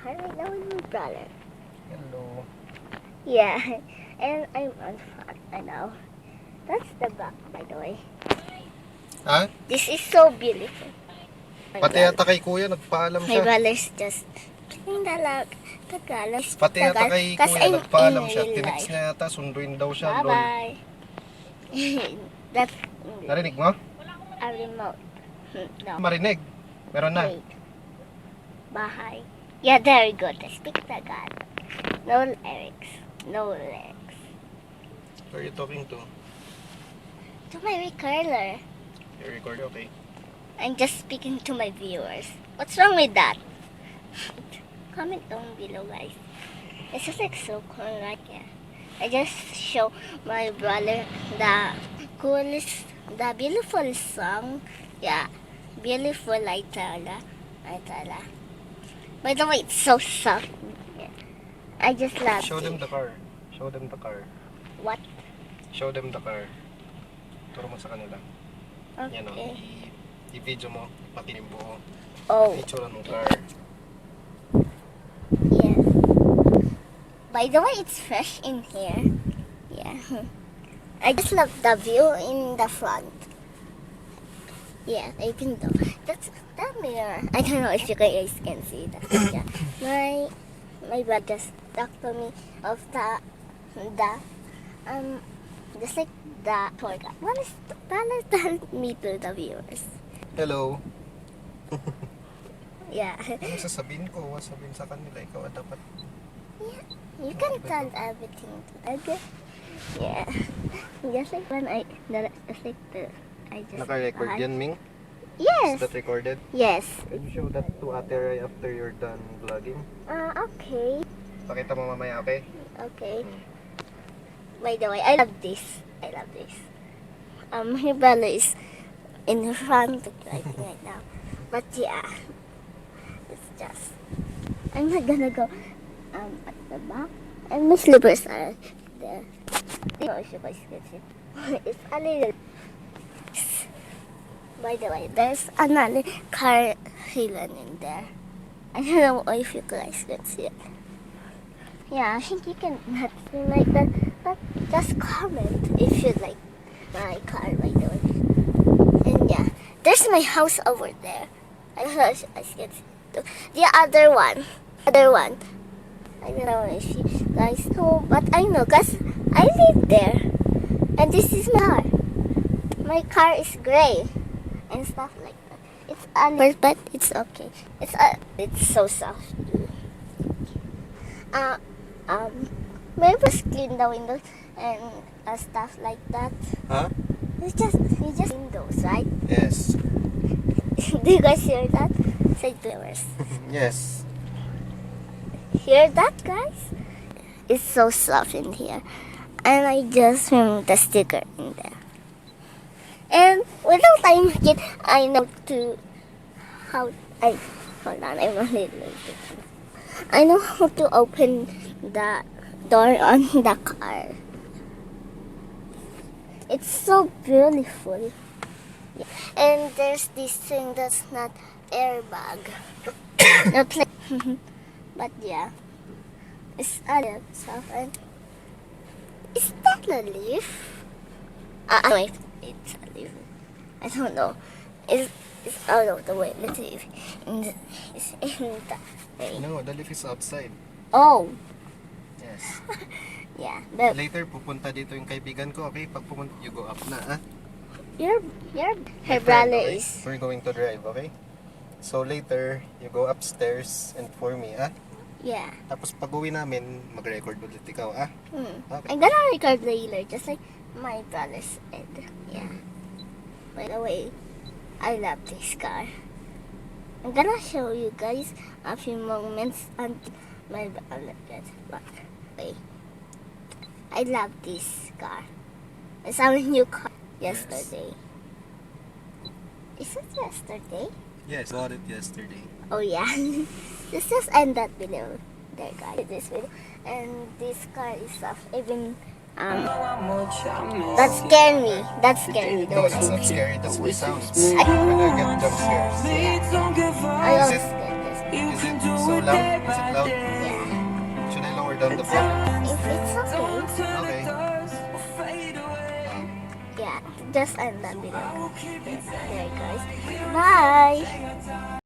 car right now with my brother. Hello. Yeah, and I'm on front. I know. That's the back, by the way. Ha? This is so beautiful. Pati yata kay kuya, nagpaalam My siya. brother's just speaking Tagalog. Pati yata kay Because kuya, I'm nagpaalam in siya. real Tinext life. niya yata, sunduin daw siya. Lol. Bye-bye. Narinig mo? A remote. No. Marinig. Meron na. Wait. Bahay. Yeah, there we go. Speak Tagalog. No lyrics. No lyrics. Who are you talking to? To my recorder. You record, okay. I'm just speaking to my viewers. What's wrong with that? Comment down below, guys. It's just like so cool, right? Yeah. I just show my brother the coolest, the beautiful song. Yeah, beautiful Aitala. By the way, it's so soft. Yeah. I just love Show them it. the car. Show them the car. What? Show them the car. Turo mo sa kanila. Yan o. Okay. I-video mo. Pati yung buo. Oh, Picture ng car. yes. By the way, it's fresh in here. Yeah. I just love the view in the front. Yeah, I think though. That's that mirror. I don't know if you guys can see that. Yeah. My brother just talked to me of the just like the tour guide. What is tell me to the viewers. Hello. Yeah. Ano sasabihin ko? Huwag sabihin sa kanila. Ikaw dapat. Yeah. You can tell everything to them. Yeah. Just like when I just like I just Naka-record yan, Ming? Yes. Is that recorded? Yes. Can you show that to Ate Rai after you're done vlogging? Okay. Pakita mo mamaya, okay? Okay. By the way, I love this. My brother is in front of right now. But yeah, it's just, I'm not gonna go at the back. And my slippers are there. I don't know if you guys can see. It's a little. By the way, there's another car hidden in there. I don't know if you guys can see it. Yeah, I think you can not see like that, but just comment if you like my car, by the way. And yeah, there's my house over there. I don't know if you guys can see it. The other one. I don't know if you guys know, but I know because I live there. And this is my car. My car is gray and stuff like that. It's unlit, but it's okay. It's so soft. Maybe just clean the windows and stuff like that. Huh? It's just windows, right? Yes. Do you guys hear that? Say viewers. Yes. Hear that, guys? It's so soft in here. And I just removed the sticker in there. And without time again, I know hold on, I'm a little bit. I know how to open the door on the car. It's so beautiful. Yeah. And there's this thing that's not airbag. Not like, but yeah. It's a little soft. And is that a leaf? Wait, it's a leaf. I don't know. It's out of the way. Let's see if it's in the way. No, the leaf is outside. Oh, Yes. yeah. But Later, pupunta dito yung kaibigan ko, okay? Pag pumunta, you go up na, ah? your her My brother friend, okay? is We're going to drive, okay? So later, you go upstairs and for me, ah? yeah. Tapos pag uwi namin, mag-record ulit ikaw, ah? Okay. I'm gonna record later, just like my brother said. Yeah. By the way, I love this car. I'm gonna show you guys a few moments until my brother gets back. Okay. I love this car. I saw a new car yesterday. Is it yesterday? Yes, bought it yesterday. Oh yeah. Let's just end that video there, guys. This video. And this car is soft. Even that scared me. That scared me. No, it's not scary. That's my sounds. When I get jump scares. I Is was it- scared. Is it so loud? Is it loud? Yeah. Should I lower down the phone? If it's okay. Okay. Yeah, just end that video. There, guys. Bye.